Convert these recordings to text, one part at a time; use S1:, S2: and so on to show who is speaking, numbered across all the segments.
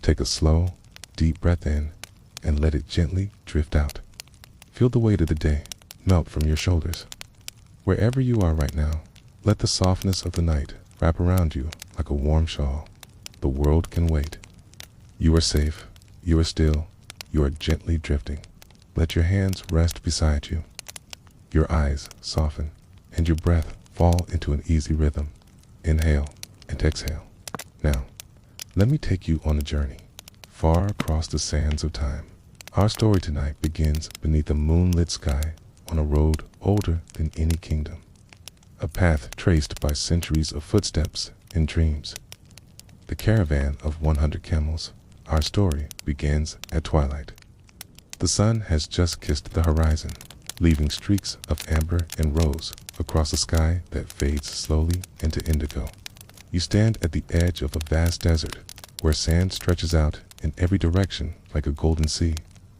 S1: Take a slow, deep breath in and let it gently drift out. Feel the weight of the day melt from your shoulders. Wherever you are right now, let the softness of the night wrap around you like a warm shawl. The world can wait. You are safe. You are still. You are gently drifting. Let your hands rest beside you. Your eyes soften and your breath fall into an easy rhythm. Inhale and exhale. Now, let me take you on a journey far across the sands of time. Our story tonight begins beneath a moonlit sky on a road older than any kingdom. A path traced by centuries of footsteps and dreams. The caravan of 100 camels. Our story begins at twilight. The sun has just kissed the horizon, leaving streaks of amber and rose across a sky that fades slowly into indigo. You stand at the edge of a vast desert where sand stretches out in every direction like a golden sea,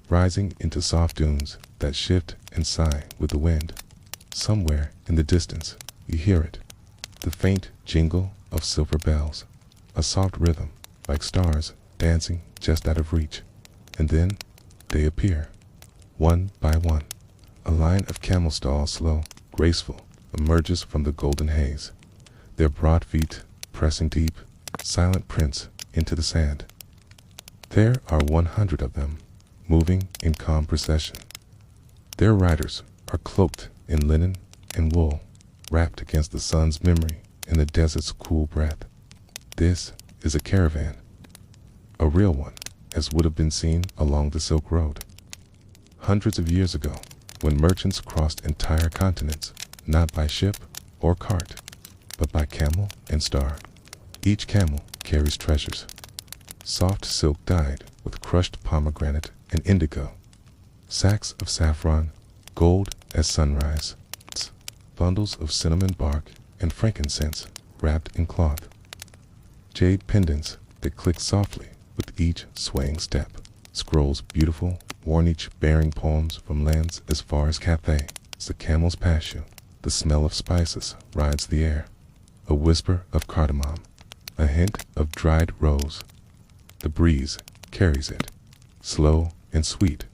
S1: rising into soft dunes that shift and sigh with the wind. Somewhere in the distance, you hear it, the faint jingle of silver bells, a soft rhythm like stars dancing just out of reach. And then they appear, one by one. A line of camel stalls, slow, graceful, emerges from the golden haze, their broad feet pressing deep, silent prints into the sand. There are 100 of them, moving in calm procession. Their riders are cloaked in linen and wool, wrapped against the sun's memory and the desert's cool breath. This is a caravan, a real one, as would have been seen along the Silk Road. Hundreds of years ago, when merchants crossed entire continents, not by ship or cart, but by camel and star. Each camel carries treasures. Soft silk dyed with crushed pomegranate and indigo. Sacks of saffron, gold as sunrise. Bundles of cinnamon bark and frankincense wrapped in cloth. Jade pendants that click softly with each swaying step. Scrolls beautiful, worn each bearing poems from lands as far as Cathay. As the camels pass you, the smell of spices rides the air. A whisper of cardamom, a hint of dried rose. The breeze carries it, slow and sweet,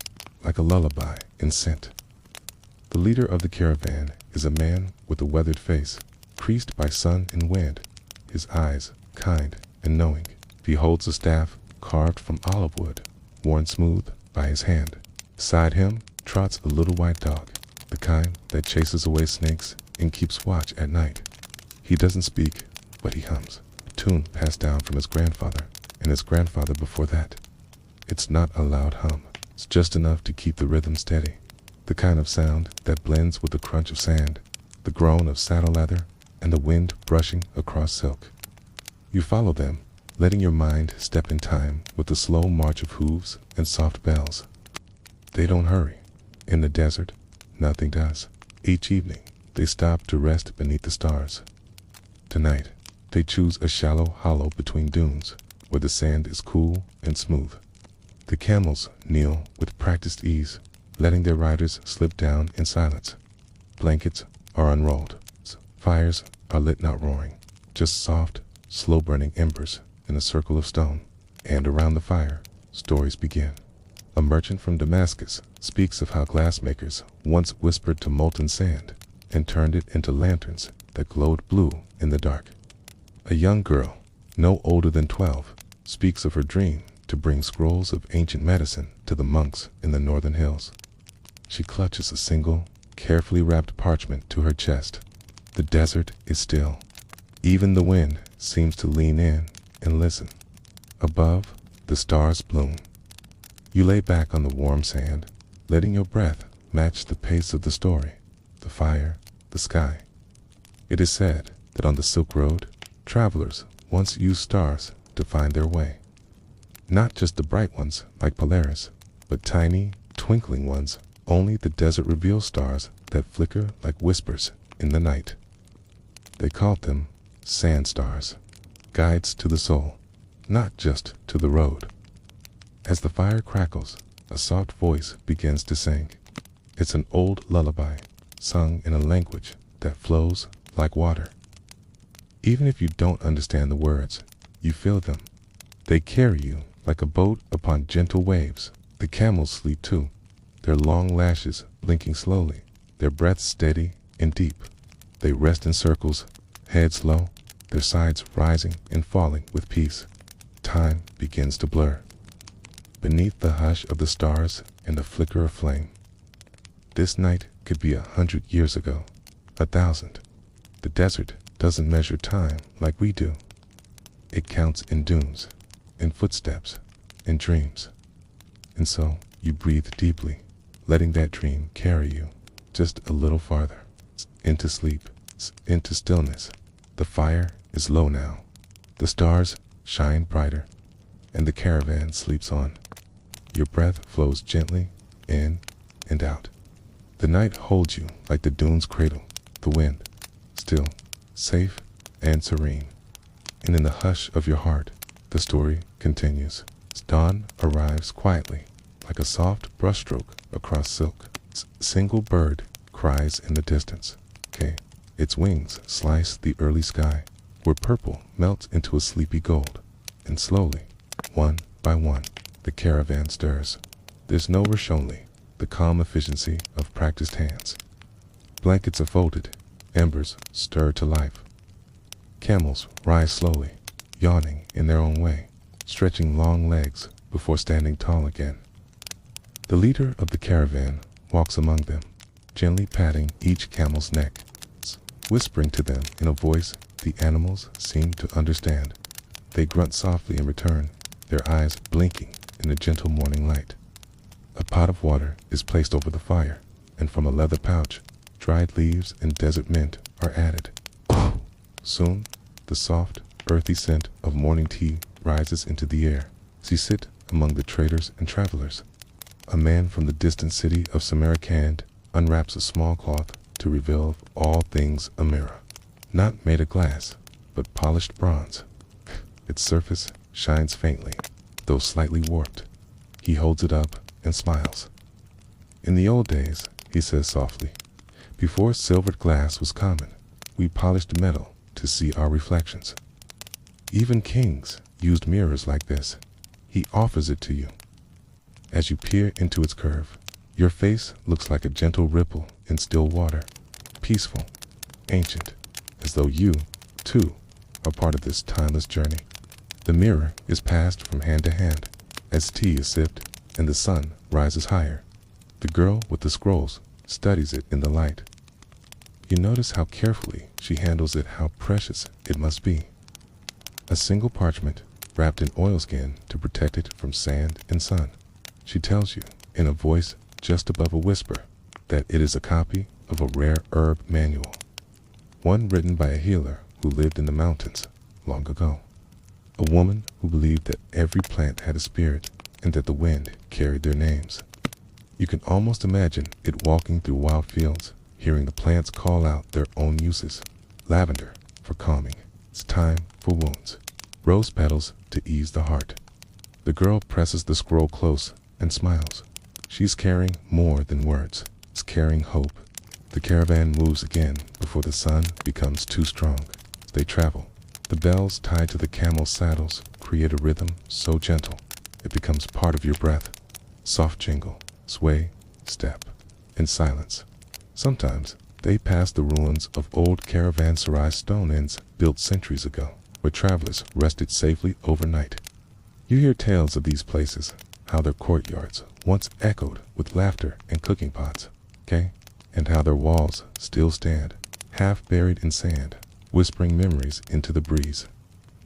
S1: like a lullaby in scent. The leader of the caravan is a man with a weathered face, creased by sun and wind, his eyes kind and knowing. He holds a staff carved from olive wood, worn smooth by his hand. Beside him trots a little white dog, the kind that chases away snakes and keeps watch at night. He doesn't speak, but he hums, a tune passed down from his grandfather and his grandfather before that. It's not a loud hum, it's just enough to keep the rhythm steady, the kind of sound that blends with the crunch of sand, the groan of saddle leather, and the wind brushing across silk. You follow them, letting your mind step in time with the slow march of hooves and soft bells. They don't hurry. In the desert, nothing does. Each evening, they stop to rest beneath the stars. Tonight, they choose a shallow hollow between dunes, where the sand is cool and smooth. The camels kneel with practiced ease, letting their riders slip down in silence. Blankets are unrolled. Fires are lit, not roaring, just soft, slow-burning embers in a circle of stone. And around the fire, stories begin. A merchant from Damascus speaks of how glassmakers once whispered to molten sand and turned it into lanterns that glowed blue in the dark. A young girl, no older than 12, speaks of her dream to bring scrolls of ancient medicine to the monks in the northern hills. She clutches a single, carefully wrapped parchment to her chest. The desert is still. Even the wind seems to lean in and listen. Above, the stars bloom. You lay back on the warm sand, letting your breath match the pace of the story, the fire, the sky. It is said that on the Silk Road, travelers once used stars to find their way. Not just the bright ones like Polaris, but tiny, twinkling ones, only the desert reveals stars that flicker like whispers in the night. They called them sand stars, guides to the soul, not just to the road. As the fire crackles, a soft voice begins to sing. It's an old lullaby, sung in a language that flows like water. Even if you don't understand the words, you feel them. They carry you like a boat upon gentle waves. The camels sleep too, their long lashes blinking slowly, their breaths steady and deep. They rest in circles, heads low, their sides rising and falling with peace. Time begins to blur. Beneath the hush of the stars and a flicker of flame. This night could be 100 years ago, 1,000. The desert doesn't measure time like we do. It counts in dunes, in footsteps, in dreams. And so you breathe deeply, letting that dream carry you just a little farther, into sleep, into stillness. The fire is low now. The stars shine brighter, and the caravan sleeps on. Your breath flows gently in and out. The night holds you like the dune's cradle, the wind, still, safe, and serene. And in the hush of your heart, the story continues. Dawn arrives quietly, like a soft brushstroke across silk. Single bird cries in the distance. Its wings slice the early sky, where purple melts into a sleepy gold. And slowly, one by one, the caravan stirs. There's no rush, only the calm efficiency of practiced hands. Blankets are folded, embers stir to life. Camels rise slowly, yawning in their own way, stretching long legs before standing tall again. The leader of the caravan walks among them, gently patting each camel's neck, whispering to them in a voice the animals seem to understand. They grunt softly in return, their eyes blinking in the gentle morning light. A pot of water is placed over the fire, and from a leather pouch, dried leaves and desert mint are added. Soon, the soft, earthy scent of morning tea rises into the air. You sit among the traders and travelers. A man from the distant city of Samarkand unwraps a small cloth to reveal all things a mirror, not made of glass, but polished bronze. Its surface shines faintly, though slightly warped. He holds it up and smiles. In the old days, he says softly, before silvered glass was common, we polished metal to see our reflections. Even kings used mirrors like this. He offers it to you. As you peer into its curve, your face looks like a gentle ripple in still water, peaceful, ancient, as though you, too, are part of this timeless journey. The mirror is passed from hand to hand as tea is sipped and the sun rises higher. The girl with the scrolls studies it in the light. You notice how carefully she handles it, how precious it must be. A single parchment wrapped in oilskin to protect it from sand and sun. She tells you, in a voice just above a whisper, that it is a copy of a rare herb manual, one written by a healer who lived in the mountains long ago. A woman who believed that every plant had a spirit and that the wind carried their names. You can almost imagine it walking through wild fields, hearing the plants call out their own uses. Lavender for calming, it's time for wounds. Rose petals to ease the heart. The girl presses the scroll close and smiles. She's carrying more than words. It's carrying hope. The caravan moves again before the sun becomes too strong. They travel. The bells tied to the camel saddles create a rhythm so gentle it becomes part of your breath. Soft jingle, sway, step, in silence. Sometimes they pass the ruins of old caravanserai stone inns built centuries ago, where travelers rested safely overnight. You hear tales of these places, how their courtyards once echoed with laughter and cooking pots, and how their walls still stand, half buried in sand, whispering memories into the breeze.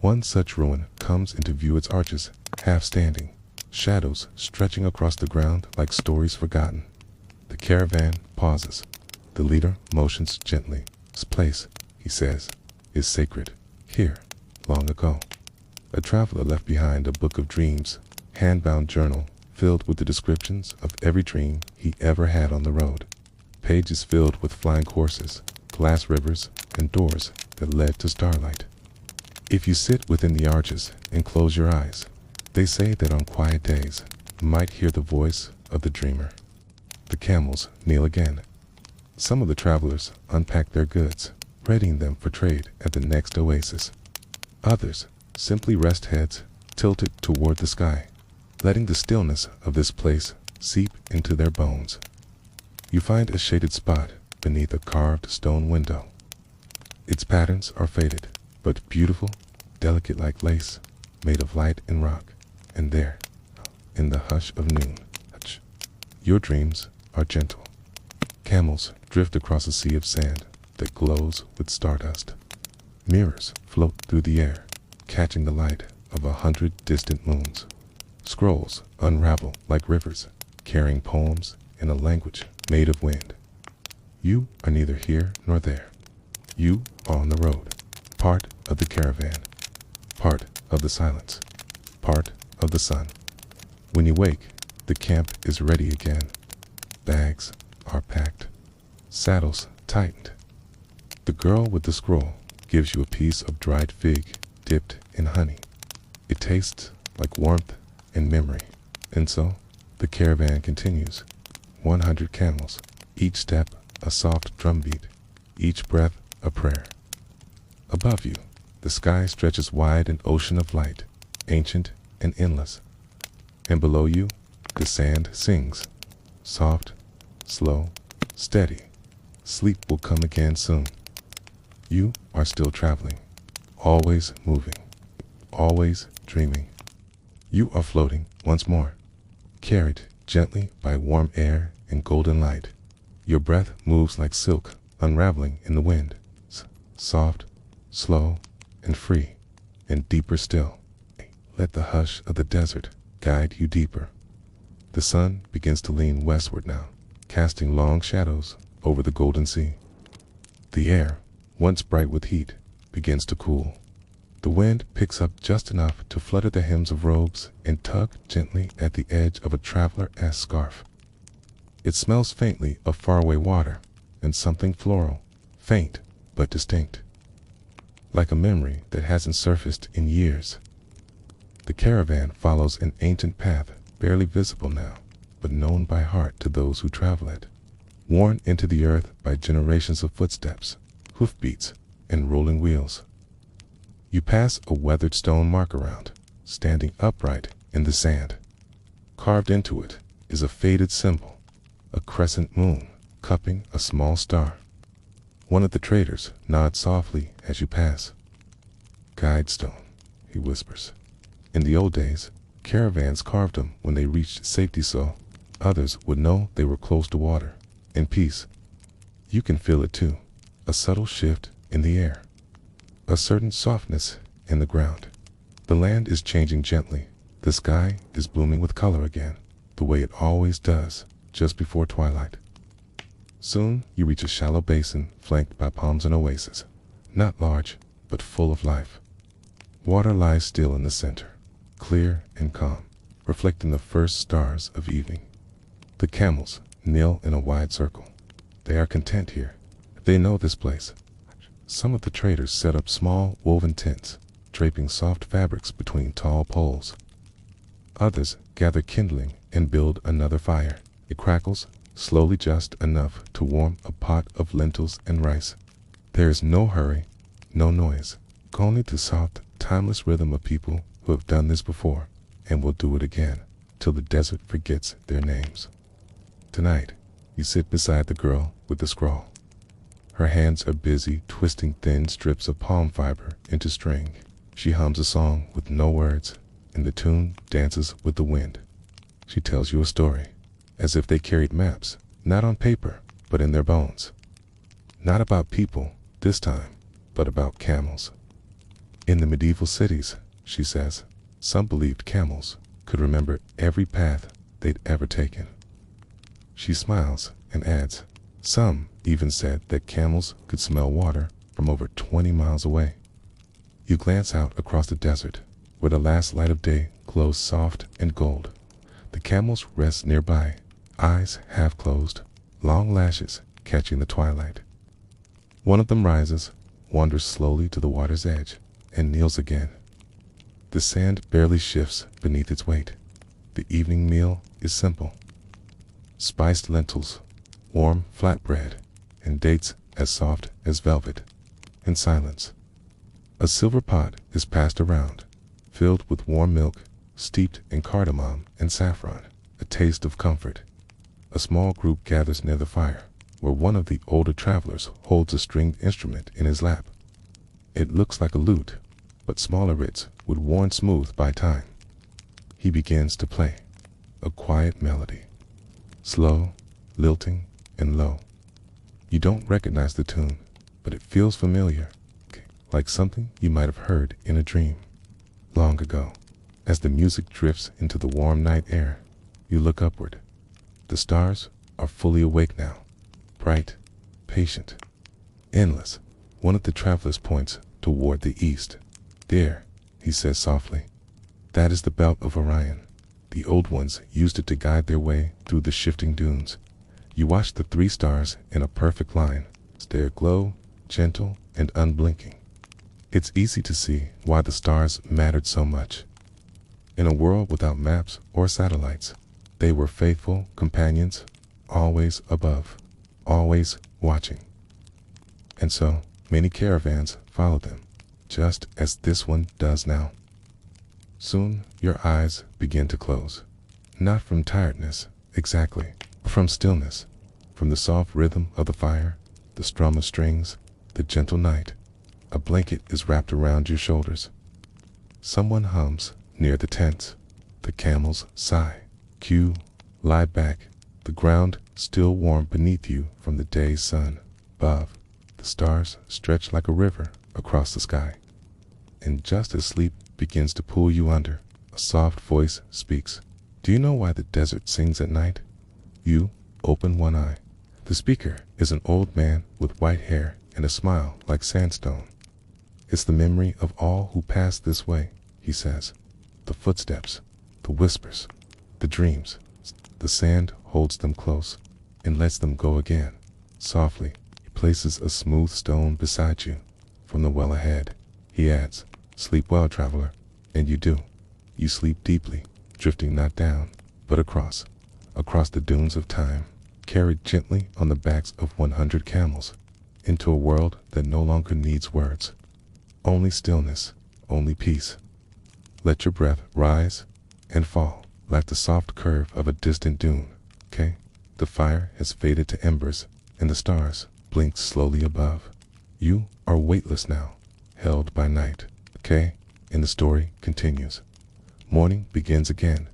S1: One such ruin comes into view, its arches, half standing, shadows stretching across the ground like stories forgotten. The caravan pauses. The leader motions gently. This place, he says, is sacred. Here, long ago. A traveler left behind a book of dreams, hand-bound journal filled with the descriptions of every dream he ever had on the road. Pages filled with flying horses, glass rivers, and doors that led to starlight. If you sit within the arches and close your eyes, they say that on quiet days you might hear the voice of the dreamer. The camels kneel again. Some of the travelers unpack their goods, readying them for trade at the next oasis. Others simply rest heads, tilted toward the sky, letting the stillness of this place seep into their bones. You find a shaded spot beneath a carved stone window. Its patterns are faded, but beautiful, delicate like lace, made of light and rock. And there, in the hush of noon, your dreams are gentle. Camels drift across a sea of sand that glows with stardust. Mirrors float through the air, catching the light of 100 distant moons. Scrolls unravel like rivers, carrying poems in a language made of wind. You are neither here nor there. You are on the road, part of the caravan, part of the silence, part of the sun. When you wake, the camp is ready again. Bags are packed, saddles tightened. The girl with the scroll gives you a piece of dried fig dipped in honey. It tastes like warmth and memory. And so, the caravan continues. 100 camels, each step a soft drumbeat, each breath a prayer. Above you, the sky stretches wide an ocean of light, ancient and endless. And below you, the sand sings, soft, slow, steady. Sleep will come again soon. You are still traveling, always moving, always dreaming. You are floating once more, carried gently by warm air and golden light. Your breath moves like silk unraveling in the wind, soft, slow, and free, and deeper still. Let the hush of the desert guide you deeper. The sun begins to lean westward now, casting long shadows over the golden sea. The air, once bright with heat, begins to cool. The wind picks up just enough to flutter the hems of robes and tug gently at the edge of a traveler-esque scarf. It smells faintly of faraway water and something floral, faint but distinct, like a memory that hasn't surfaced in years. The caravan follows an ancient path, barely visible now, but known by heart to those who travel it, worn into the earth by generations of footsteps, hoofbeats, and rolling wheels. You pass a weathered stone mark-around, standing upright in the sand. Carved into it is a faded symbol, a crescent moon cupping a small star. One of the traders nods softly as you pass. "Guidestone," he whispers. In the old days, caravans carved them when they reached safety so others would know they were close to water and peace. You can feel it too, a subtle shift in the air, a certain softness in the ground. The land is changing gently. The sky is blooming with color again, the way it always does just before twilight. Soon you reach a shallow basin flanked by palms and oases, not large, but full of life. Water lies still in the center, clear and calm, reflecting the first stars of evening. The camels kneel in a wide circle. They are content here. They know this place. Some of the traders set up small woven tents, draping soft fabrics between tall poles. Others gather kindling and build another fire. It crackles, slowly just enough to warm a pot of lentils and rice. There is no hurry, no noise, only the soft, timeless rhythm of people who have done this before and will do it again till the desert forgets their names. Tonight, you sit beside the girl with the scroll. Her hands are busy twisting thin strips of palm fiber into string. She hums a song with no words, and the tune dances with the wind. She tells you a story, as if they carried maps, not on paper, but in their bones. Not about people, this time, but about camels. In the medieval cities, she says, some believed camels could remember every path they'd ever taken. She smiles and adds, some even said that camels could smell water from over 20 miles away. You glance out across the desert, where the last light of day glows soft and gold. The camels rest nearby, eyes half closed, long lashes catching the twilight. One of them rises, wanders slowly to the water's edge, and kneels again. The sand barely shifts beneath its weight. The evening meal is simple. Spiced lentils, warm flatbread, and dates as soft as velvet. In silence, a silver pot is passed around, filled with warm milk, steeped in cardamom and saffron, a taste of comfort. A small group gathers near the fire, where one of the older travelers holds a stringed instrument in his lap. It looks like a lute, but smaller it's would worn smooth by time. He begins to play, a quiet melody, slow, lilting, and low. You don't recognize the tune, but it feels familiar, like something you might have heard in a dream long ago. As the music drifts into the warm night air, you look upward. The stars are fully awake now, bright, patient, endless. One of the travelers points toward the east. There, he says softly, that is the belt of Orion. The old ones used it to guide their way through the shifting dunes. You watch the 3 stars in a perfect line, their glow, gentle and unblinking. It's easy to see why the stars mattered so much. In a world without maps or satellites, they were faithful companions, always above, always watching. And so, many caravans followed them, just as this one does now. Soon, your eyes begin to close. Not from tiredness, exactly, but from stillness, from the soft rhythm of the fire, the strum of strings, the gentle night. A blanket is wrapped around your shoulders. Someone hums near the tents. The camels sigh. You lie back, the ground still warm beneath you from the day's sun. Above, the stars stretch like a river across the sky. And just as sleep begins to pull you under, a soft voice speaks. Do you know why the desert sings at night? You open one eye. The speaker is an old man with white hair and a smile like sandstone. It's the memory of all who passed this way, he says. The footsteps, the whispers, the dreams. The sand holds them close and lets them go again. Softly, he places a smooth stone beside you. From the well ahead, he adds, sleep well, traveler. And you do. You sleep deeply, drifting not down, but across the dunes of time, carried gently on the backs of 100 camels, into a world that no longer needs words. Only stillness, only peace. Let your breath rise and fall like the soft curve of a distant dune, okay? The fire has faded to embers and the stars blink slowly above. You are weightless now, held by night, okay? And the story continues. Morning begins again,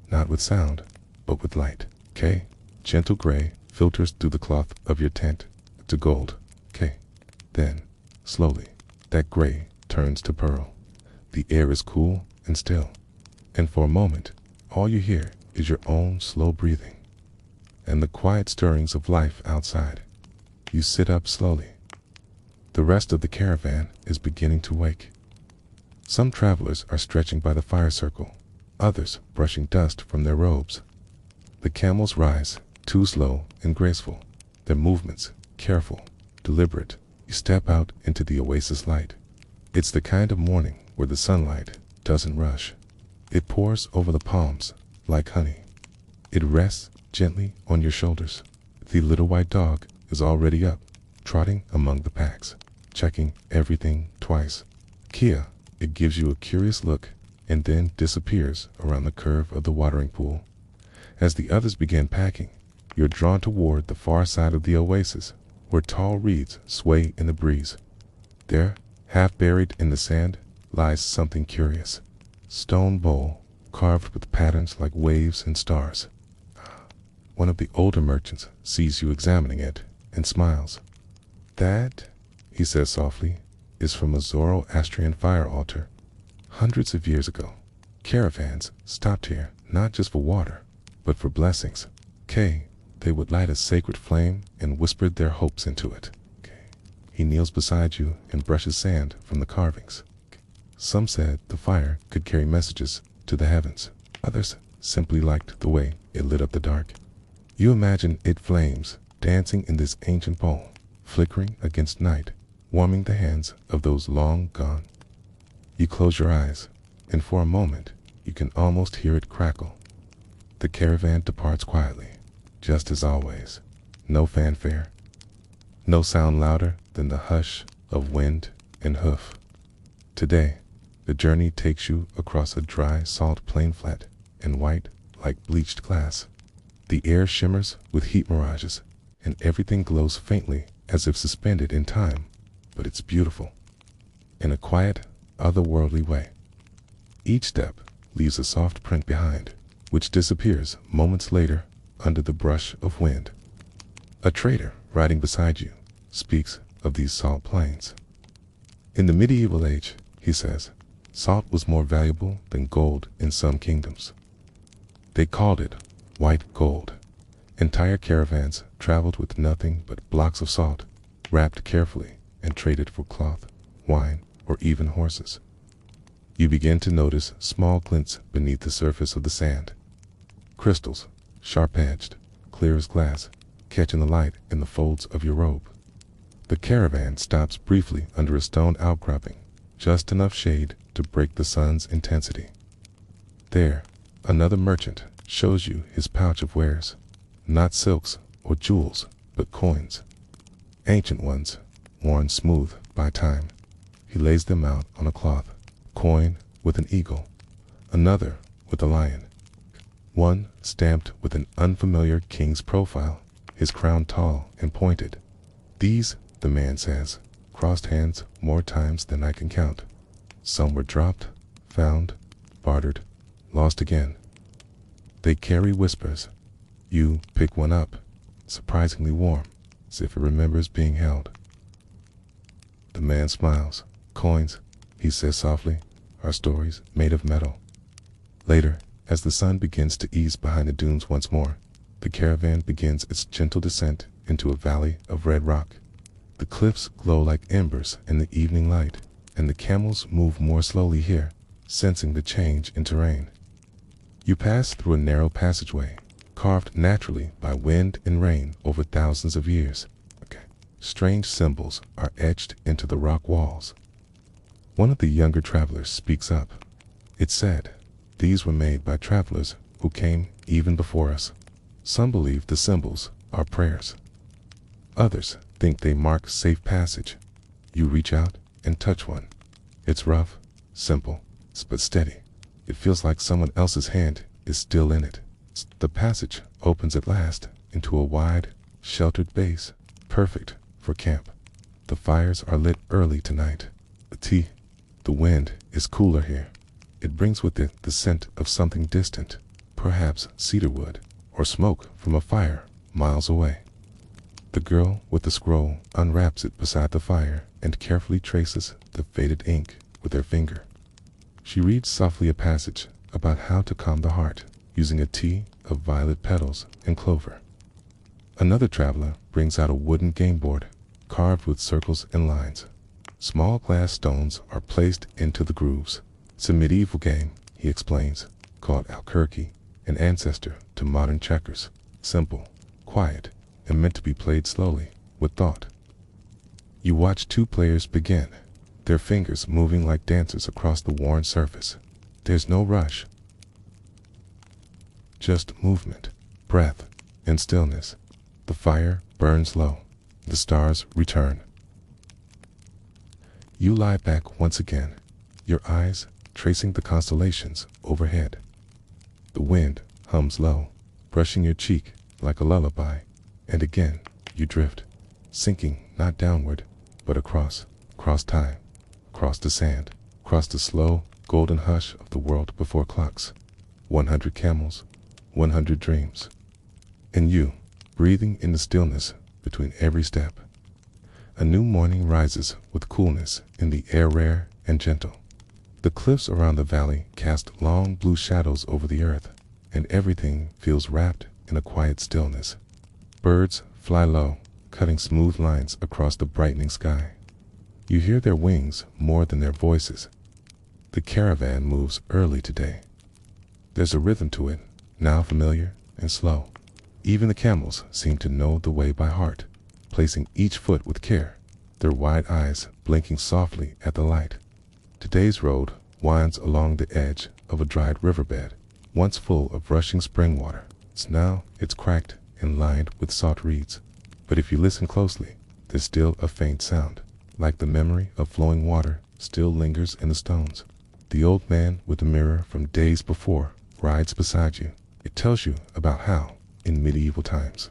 S1: not with sound, but with light, okay? Gentle gray filters through the cloth of your tent to gold, okay? Then, slowly, that gray turns to pearl. The air is cool and still, and for a moment, all you hear is your own slow breathing and the quiet stirrings of life outside. You sit up slowly. The rest of the caravan is beginning to wake. Some travelers are stretching by the fire circle, others brushing dust from their robes. The camels rise, too slow and graceful, their movements careful, deliberate. You step out into the oasis light. It's the kind of morning where the sunlight doesn't rush. It pours over the palms like honey. It rests gently on your shoulders. The little white dog is already up, trotting among the packs, checking everything twice. Kia, it gives you a curious look and then disappears around the curve of the watering pool. As the others begin packing, you're drawn toward the far side of the oasis, where tall reeds sway in the breeze. There, half buried in the sand, lies something curious. Stone bowl, carved with patterns like waves and stars. One of the older merchants sees you examining it and smiles. That, he says softly, is from a Zoroastrian fire altar. Hundreds of years ago, caravans stopped here not just for water, but for blessings. They would light a sacred flame and whispered their hopes into it. He kneels beside you and brushes sand from the carvings. Some said the fire could carry messages to the heavens. Others simply liked the way it lit up the dark. You imagine it flames dancing in this ancient bowl, flickering against night, warming the hands of those long gone. You close your eyes, and for a moment, you can almost hear it crackle. The caravan departs quietly, just as always. No fanfare, no sound louder than the hush of wind and hoof. Today, The journey takes you across a dry salt plain flat and white like bleached glass. The air shimmers with heat mirages, and everything glows faintly as if suspended in time, but it's beautiful, in a quiet, otherworldly way. Each step leaves a soft print behind, which disappears moments later under the brush of wind. A trader riding beside you speaks of these salt plains. In the medieval age, he says, salt was more valuable than gold in some kingdoms. They called it white gold. Entire caravans traveled with nothing but blocks of salt, wrapped carefully and traded for cloth, wine, or even horses. You begin to notice small glints beneath the surface of the sand. Crystals, sharp-edged, clear as glass, catching the light in the folds of your robe. The caravan stops briefly under a stone outcropping, just enough shade to break the sun's intensity. There, another merchant shows you his pouch of wares, not silks or jewels, but coins. Ancient ones, worn smooth by time. He lays them out on a cloth, coin with an eagle, another with a lion, one stamped with an unfamiliar king's profile, his crown tall and pointed. These, the man says, crossed hands more times than I can count. Some were dropped, found, bartered, lost again. They carry whispers. You pick one up, surprisingly warm, as if it remembers being held. The man smiles. Coins, he says softly, are stories made of metal. Later, as the sun begins to ease behind the dunes once more, the caravan begins its gentle descent into a valley of red rock. The cliffs glow like embers in the evening light, and the camels move more slowly here, sensing the change in terrain. You pass through a narrow passageway, carved naturally by wind and rain over thousands of years. Strange symbols are etched into the rock walls. One of the younger travelers speaks up. It's said, these were made by travelers who came even before us. Some believe the symbols are prayers. Others think they mark safe passage. You reach out and touch one. It's rough, simple, but steady. It feels like someone else's hand is still in it. The passage opens at last into a wide, sheltered base, perfect for camp. The fires are lit early tonight. The wind is cooler here. It brings with it the scent of something distant, perhaps cedar wood or smoke from a fire miles away. The girl with the scroll unwraps it beside the fire and carefully traces the faded ink with her finger. She reads softly a passage about how to calm the heart using a tea of violet petals and clover. Another traveler brings out a wooden game board carved with circles and lines. Small glass stones are placed into the grooves. It's a medieval game, he explains, called Albuquerque, an ancestor to modern checkers. Simple, quiet, and meant to be played slowly, with thought. You watch two players begin, their fingers moving like dancers across the worn surface. There's no rush, just movement, breath, and stillness. The fire burns low. The stars return. You lie back once again, your eyes tracing the constellations overhead. The wind hums low, brushing your cheek like a lullaby, and again you drift, sinking not downward, but across time, across the sand, across the slow, golden hush of the world before clocks. 100 camels, 100 dreams. And you, breathing in the stillness between every step. A new morning rises with coolness in the air, rare and gentle. The cliffs around the valley cast long blue shadows over the earth, and everything feels wrapped in a quiet stillness. Birds fly low, cutting smooth lines across the brightening sky. You hear their wings more than their voices. The caravan moves early today. There's a rhythm to it, now familiar and slow. Even the camels seem to know the way by heart, placing each foot with care, their wide eyes blinking softly at the light. Today's road winds along the edge of a dried riverbed, once full of rushing spring water. Now it's cracked and lined with salt reeds. But if you listen closely, there's still a faint sound, like the memory of flowing water still lingers in the stones. The old man with the mirror from days before rides beside you. It tells you about how, in medieval times,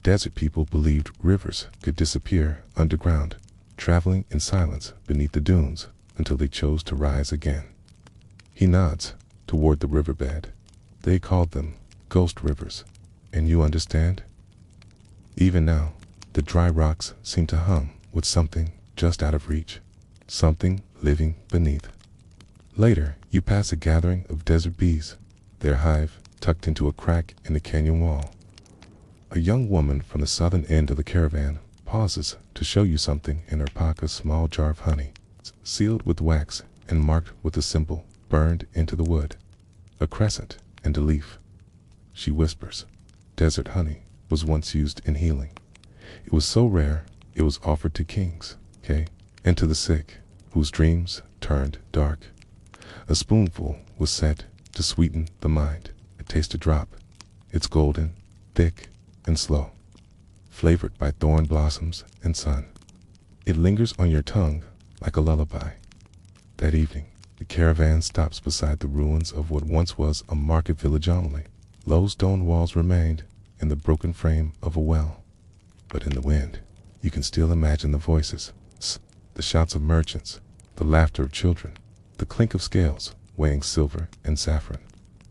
S1: desert people believed rivers could disappear underground, traveling in silence beneath the dunes until they chose to rise again. He nods toward the riverbed. They called them ghost rivers, and you understand? Even now, the dry rocks seem to hum with something just out of reach, something living beneath. Later, you pass a gathering of desert bees, their hive tucked into a crack in the canyon wall. A young woman from the southern end of the caravan pauses to show you something in her pocket, a small jar of honey, sealed with wax and marked with a symbol burned into the wood, a crescent and a leaf. She whispers, "Desert honey was once used in healing. It was so rare, it was offered to kings, and to the sick, whose dreams turned dark. A spoonful was set to sweeten the mind. Taste a drop. It's golden, thick, and slow, flavored by thorn blossoms and sun. It lingers on your tongue like a lullaby." That evening, the caravan stops beside the ruins of what once was a market village only. Low stone walls remained and the broken frame of a well. But in the wind, you can still imagine the voices, the shouts of merchants, the laughter of children, the clink of scales weighing silver and saffron.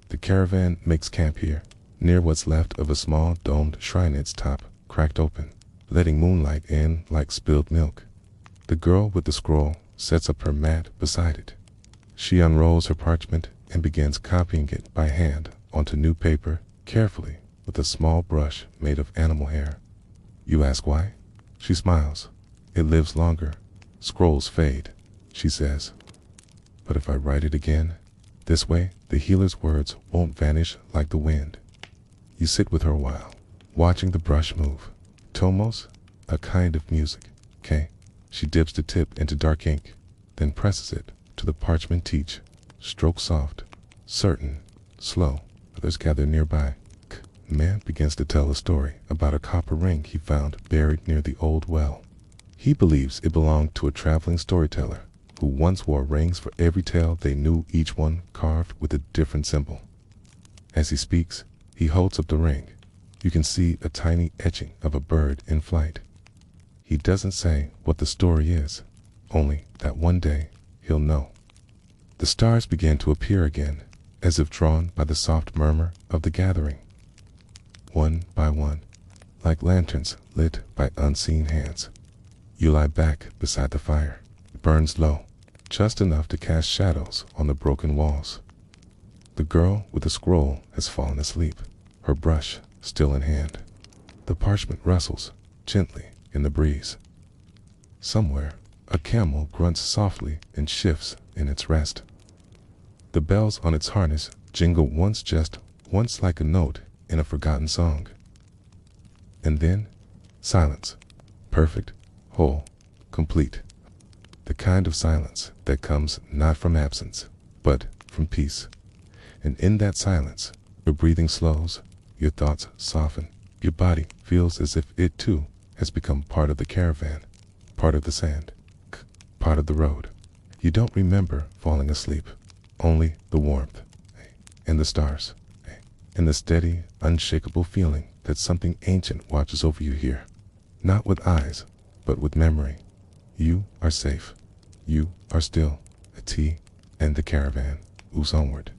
S1: The caravan makes camp here, near what's left of a small domed shrine, its top cracked open, letting moonlight in like spilled milk. The girl with the scroll sets up her mat beside it. She unrolls her parchment and begins copying it by hand onto new paper, carefully, with a small brush made of animal hair. You ask why? She smiles. "It lives longer. Scrolls fade," she says. "But if I write it again, this way, the healer's words won't vanish like the wind." You sit with her a while, watching the brush move. Tomos, a kind of music, She dips the tip into dark ink, then presses it to the parchment teach. Stroke soft, certain, slow. Others gather nearby. Man begins to tell a story about a copper ring he found buried near the old well. He believes it belonged to a traveling storyteller who once wore rings for every tale they knew, each one carved with a different symbol. As he speaks, he holds up the ring. You can see a tiny etching of a bird in flight. He doesn't say what the story is, only that one day he'll know. The stars begin to appear again, as if drawn by the soft murmur of the gathering. One by one, like lanterns lit by unseen hands. You lie back beside the fire. It burns low, just enough to cast shadows on the broken walls. The girl with the scroll has fallen asleep, her brush still in hand. The parchment rustles gently in the breeze. Somewhere, a camel grunts softly and shifts in its rest. The bells on its harness jingle once like a note in a forgotten song. And then, silence. Perfect, whole, complete. The kind of silence that comes not from absence, but from peace. And in that silence, your breathing slows, your thoughts soften, your body feels as if it too has become part of the caravan, part of the sand, part of the road. You don't remember falling asleep, only the warmth, and the stars, and the steady, unshakable feeling that something ancient watches over you here. Not with eyes, but with memory. You are safe. You are still a tea, and the caravan moves onward.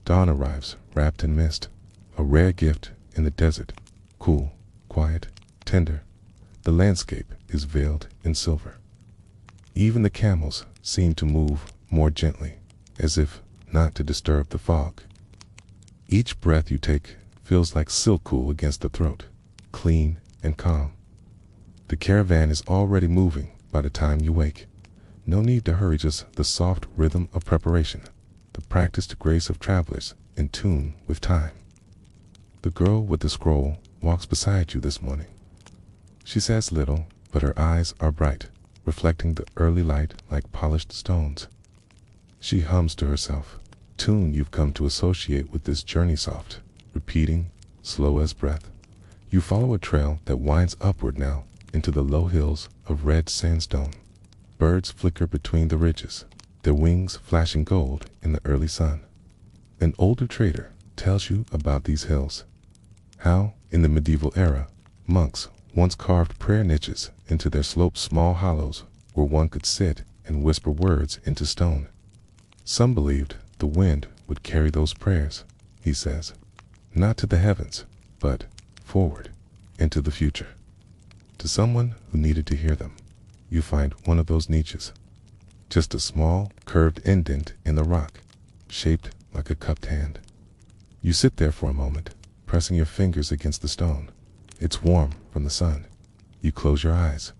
S1: Dawn arrives, wrapped in mist, a rare gift in the desert, cool, quiet, tender. The landscape is veiled in silver. Even the camels seem to move more gently, as if not to disturb the fog. Each breath you take feels like silk cool against the throat, clean and calm. The caravan is already moving by the time you wake. No need to hurry, just the soft rhythm of preparation, the practiced grace of travelers in tune with time. The girl with the scroll walks beside you this morning. She says little, but her eyes are bright, reflecting the early light like polished stones. She hums to herself, tune you've come to associate with this journey, soft, repeating, slow as breath. You follow a trail that winds upward now into the low hills of red sandstone. Birds flicker between the ridges, their wings flashing gold in the early sun. An older trader tells you about these hills, how, in the medieval era, monks once carved prayer niches into their sloped small hollows where one could sit and whisper words into stone. Some believed the wind would carry those prayers, he says, not to the heavens, but forward into the future. To someone who needed to hear them, you find one of those niches, just a small, curved indent in the rock, shaped like a cupped hand. You sit there for a moment, pressing your fingers against the stone. It's warm from the sun. You close your eyes,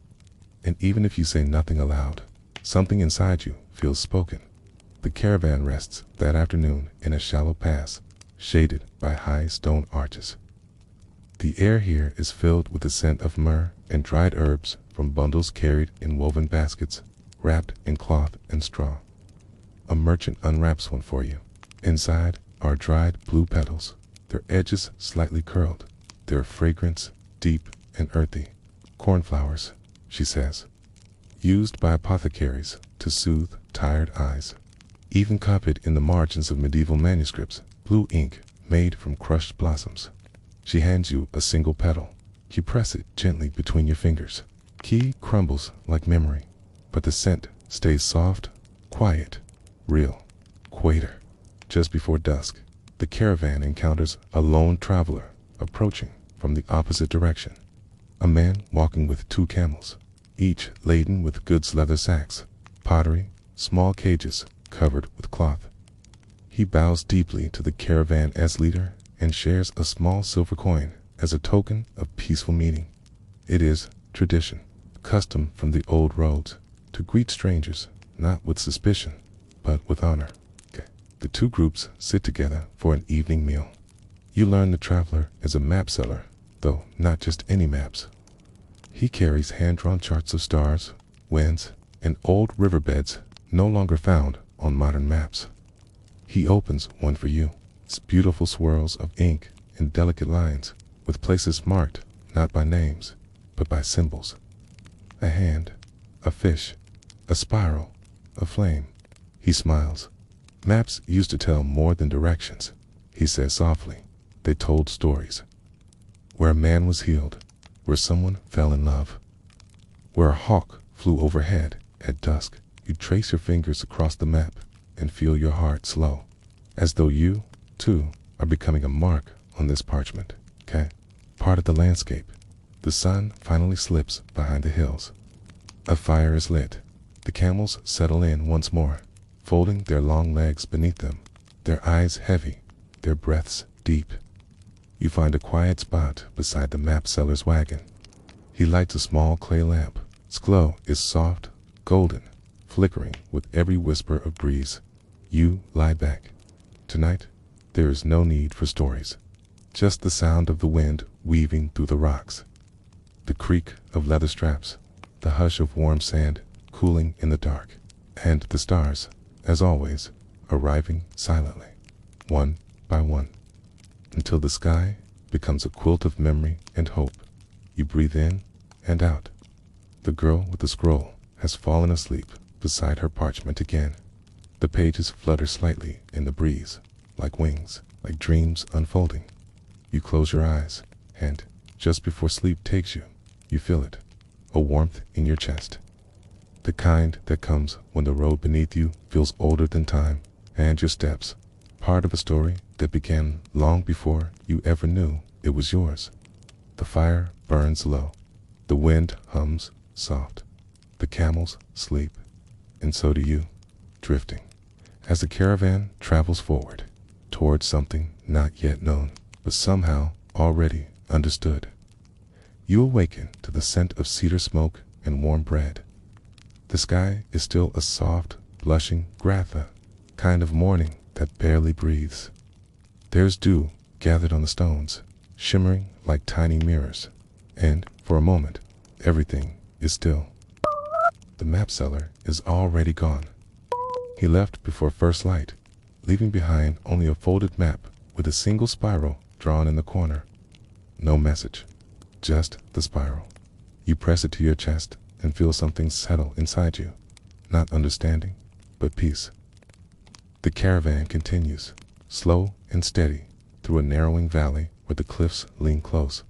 S1: and even if you say nothing aloud, something inside you feels spoken. The caravan rests that afternoon in a shallow pass, shaded by high stone arches. The air here is filled with the scent of myrrh and dried herbs from bundles carried in woven baskets, wrapped in cloth and straw. A merchant unwraps one for you. Inside are dried blue petals, their edges slightly curled, their fragrance deep and earthy. Cornflowers, she says, used by apothecaries to soothe tired eyes. Even copied in the margins of medieval manuscripts, blue ink made from crushed blossoms. She hands you a single petal. You press it gently between your fingers. Key crumbles like memory, but the scent stays soft, quiet, real. Quater. Just before dusk, the caravan encounters a lone traveler approaching from the opposite direction. A man walking with 2 camels, each laden with goods leather sacks, pottery, small cages covered with cloth. He bows deeply to the caravan as leader and shares a small silver coin as a token of peaceful meeting. It is tradition, custom from the old roads, to greet strangers not with suspicion, but with honor. The 2 groups sit together for an evening meal. You learn the traveler is a map seller, though not just any maps. He carries hand-drawn charts of stars, winds, and old riverbeds no longer found on modern maps. He opens one for you. It's beautiful swirls of ink and delicate lines, with places marked not by names, but by symbols. A hand, a fish, a spiral, a flame. He smiles. Maps used to tell more than directions, he says softly. They told stories. Where a man was healed, where someone fell in love, where a hawk flew overhead at dusk. You trace your fingers across the map and feel your heart slow, as though you, too, are becoming a mark on this parchment, part of the landscape. The sun finally slips behind the hills. A fire is lit. The camels settle in once more, folding their long legs beneath them, their eyes heavy, their breaths deep. You find a quiet spot beside the map seller's wagon. He lights a small clay lamp. Its glow is soft, golden, flickering with every whisper of breeze. You lie back. Tonight, there is no need for stories, just the sound of the wind weaving through the rocks, the creak of leather straps, the hush of warm sand cooling in the dark, and the stars, as always, arriving silently, one by one, until the sky becomes a quilt of memory and hope. You breathe in and out. The girl with the scroll has fallen asleep beside her parchment again. The pages flutter slightly in the breeze, like wings, like dreams unfolding. You close your eyes, and just before sleep takes you, you feel it, a warmth in your chest. The kind that comes when the road beneath you feels older than time, and your steps, part of a story that began long before you ever knew it was yours. The fire burns low. The wind hums soft. The camels sleep, and so do you, drifting, as the caravan travels forward, towards something not yet known, but somehow already understood. You awaken to the scent of cedar smoke and warm bread. The sky is still a soft, blushing gratha, kind of morning that barely breathes. There's dew gathered on the stones, shimmering like tiny mirrors, and for a moment, everything is still. The map seller is already gone. He left before first light, leaving behind only a folded map with a single spiral drawn in the corner. No message, just the spiral. You press it to your chest and feel something settle inside you, not understanding, but peace. The caravan continues, slow and steady, through a narrowing valley where the cliffs lean close.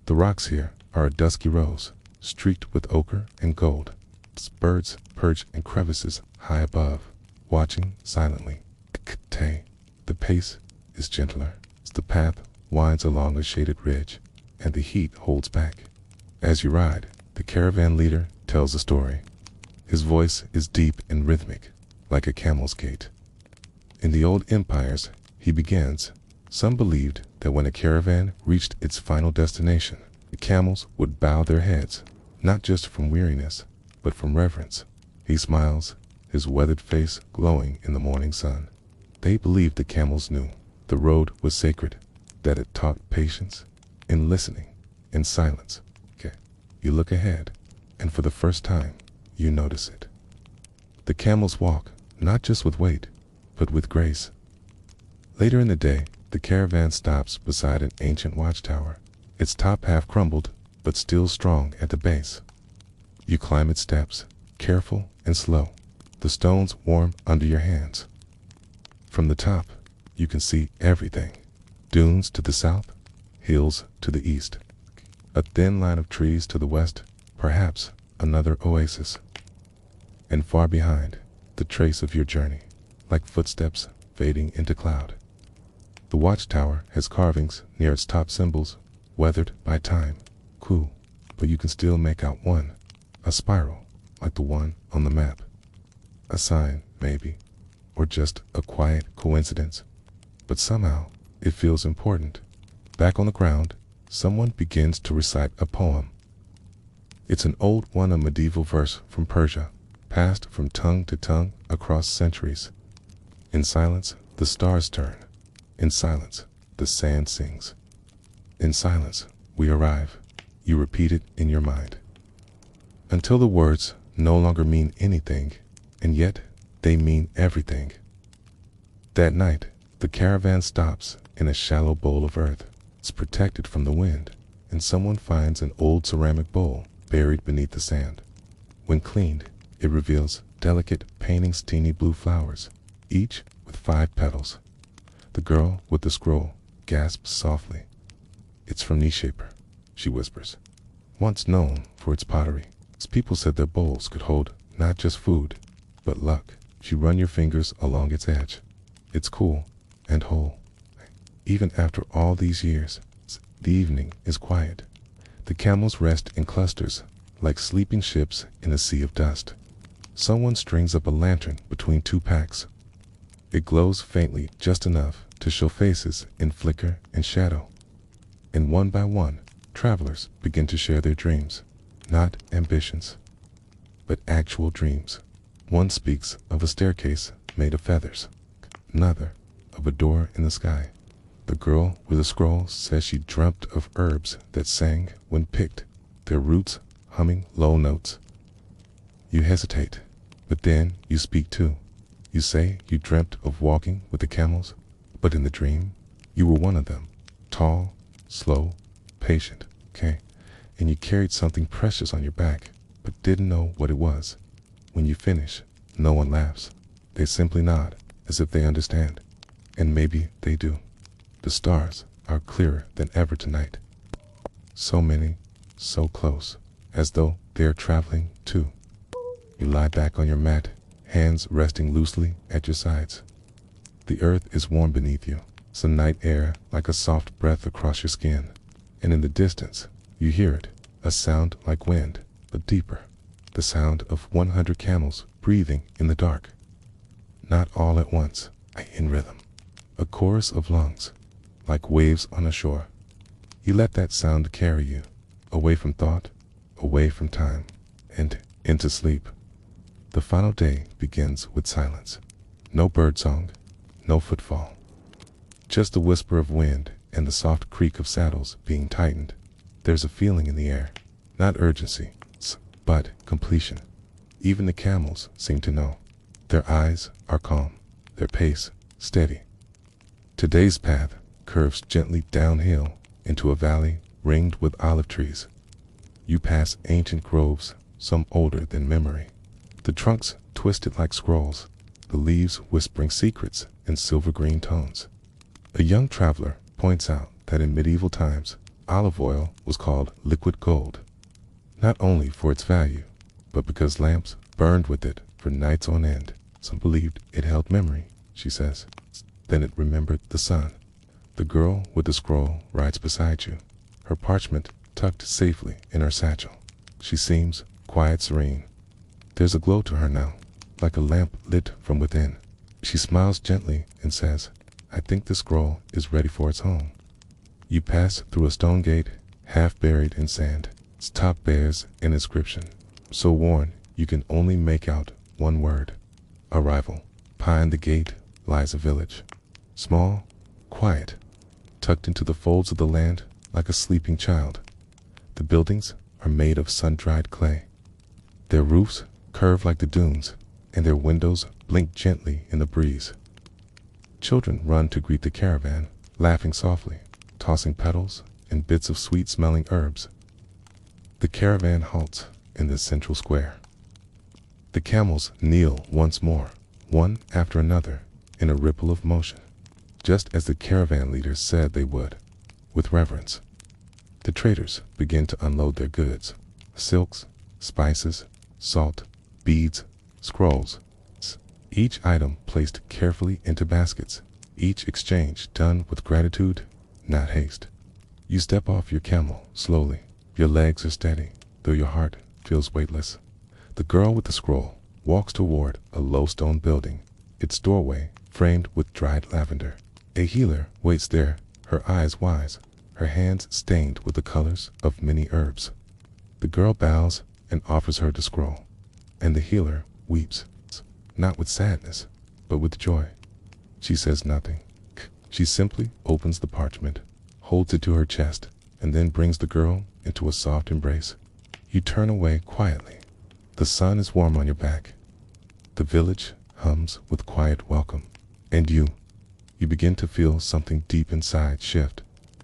S1: The rocks here are a dusky rose, streaked with ochre and gold. Birds perch in crevices high above, watching silently. The pace is gentler. The path winds along a shaded ridge, and the heat holds back. As you ride, the caravan leader tells a story. His voice is deep and rhythmic, like a camel's gait. In the old empires, he begins, some believed that when a caravan reached its final destination, the camels would bow their heads, not just from weariness, but from reverence. He smiles, his weathered face glowing in the morning sun. They believed the camels knew the road was sacred, that it taught patience in listening, in silence. You look ahead, and for the first time, you notice it. The camels walk, not just with weight, but with grace. Later in the day, the caravan stops beside an ancient watchtower, its top half crumbled, but still strong at the base. You climb its steps, careful and slow, the stones warm under your hands. From the top, you can see everything. Dunes to the south, hills to the east. A thin line of trees to the west, perhaps another oasis. And far behind, the trace of your journey, like footsteps fading into cloud. The watchtower has carvings near its top symbols, weathered by time. Cool, but you can still make out one, a spiral, like the one on the map. A sign, maybe, or just a quiet coincidence. But somehow, it feels important. Back on the ground, someone begins to recite a poem. It's an old one, a medieval verse from Persia, passed from tongue to tongue across centuries. In silence, the stars turn. In silence, the sand sings. In silence, we arrive. You repeat it in your mind. Until the words no longer mean anything, and yet they mean everything. That night, the caravan stops in a shallow bowl of earth. It's protected from the wind, and someone finds an old ceramic bowl buried beneath the sand. When cleaned, it reveals delicate paintings, teeny blue flowers, each with 5 petals. The girl with the scroll gasps softly. It's from Nishaper, she whispers. Once known for its pottery, its people said their bowls could hold not just food, but luck. You run your fingers along its edge. It's cool and whole. Even after all these years, the evening is quiet. The camels rest in clusters, like sleeping ships in a sea of dust. Someone strings up a lantern between 2 packs. It glows faintly, just enough to show faces in flicker and shadow. And one by one, travelers begin to share their dreams. Not ambitions, but actual dreams. One speaks of a staircase made of feathers. Another of a door in the sky. The girl with the scroll says she dreamt of herbs that sang when picked, their roots humming low notes. You hesitate, but then you speak too. You say you dreamt of walking with the camels, but in the dream, you were one of them. Tall, slow, patient, and you carried something precious on your back, but didn't know what it was. When you finish, no one laughs. They simply nod, as if they understand. And maybe they do. The stars are clearer than ever tonight. So many, so close, as though they are traveling too. You lie back on your mat, hands resting loosely at your sides. The earth is warm beneath you, some night air like a soft breath across your skin. And in the distance, you hear it, a sound like wind, but deeper. The sound of 100 camels breathing in the dark. Not all at once, in rhythm. A chorus of lungs, like waves on a shore. You let that sound carry you, away from thought, away from time, and into sleep. The final day begins with silence. No birdsong, no footfall. Just the whisper of wind and the soft creak of saddles being tightened. There's a feeling in the air, not urgency, but completion. Even the camels seem to know. Their eyes are calm, their pace steady. Today's path curves gently downhill into a valley ringed with olive trees. You pass ancient groves, some older than memory. The trunks twisted like scrolls, the leaves whispering secrets in silver-green tones. A young traveler points out that in medieval times, olive oil was called liquid gold, not only for its value, but because lamps burned with it for nights on end. Some believed it held memory, she says. Then it remembered the sun. The girl with the scroll rides beside you, her parchment tucked safely in her satchel. She seems quiet, serene. There's a glow to her now, like a lamp lit from within. She smiles gently and says, I think the scroll is ready for its home. You pass through a stone gate, half buried in sand. Its top bears an inscription, so worn you can only make out one word. Arrival. Behind the gate lies a village. Small, quiet, tucked into the folds of the land like a sleeping child. The buildings are made of sun-dried clay. Their roofs curve like the dunes, and their windows blink gently in the breeze. Children run to greet the caravan, laughing softly, tossing petals and bits of sweet-smelling herbs. The caravan halts in the central square. The camels kneel once more, one after another, in a ripple of motion, just as the caravan leaders said they would, with reverence. The traders begin to unload their goods: silks, spices, salt, beads, scrolls. Each item placed carefully into baskets, each exchange done with gratitude, not haste. You step off your camel slowly. Your legs are steady, though your heart feels weightless. The girl with the scroll walks toward a low stone building, its doorway framed with dried lavender. A healer waits there, her eyes wise, her hands stained with the colors of many herbs. The girl bows and offers her the scroll, and the healer weeps, not with sadness, but with joy. She says nothing. She simply opens the parchment, holds it to her chest, and then brings the girl into a soft embrace. You turn away quietly. The sun is warm on your back. The village hums with quiet welcome. And you begin to feel something deep inside shift,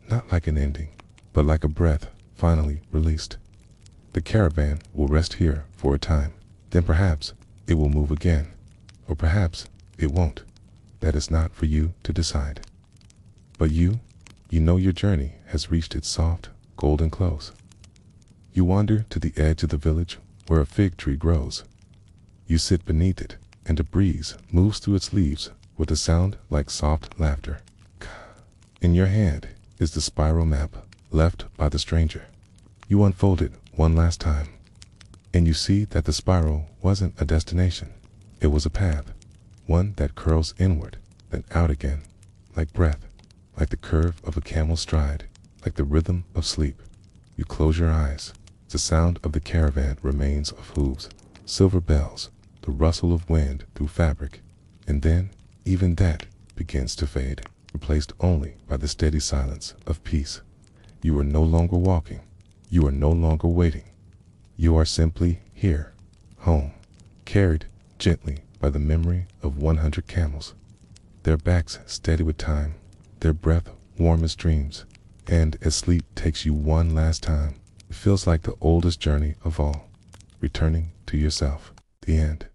S1: not like an ending, but like a breath finally released. The caravan will rest here for a time, then perhaps it will move again, or perhaps it won't. That is not for you to decide. But you know your journey has reached its soft, golden close. You wander to the edge of the village where a fig tree grows. You sit beneath it, and a breeze moves through its leaves with a sound like soft laughter. In your hand is the spiral map left by the stranger. You unfold it one last time, and you see that the spiral wasn't a destination. It was a path, one that curls inward, then out again, like breath, like the curve of a camel's stride, like the rhythm of sleep. You close your eyes. The sound of the caravan remains of hooves, silver bells, the rustle of wind through fabric, and then even that begins to fade, replaced only by the steady silence of peace. You are no longer walking. You are no longer waiting. You are simply here, home, carried gently by the memory of 100 camels, their backs steady with time, their breath warm as dreams, and as sleep takes you one last time, it feels like the oldest journey of all, returning to yourself. The end.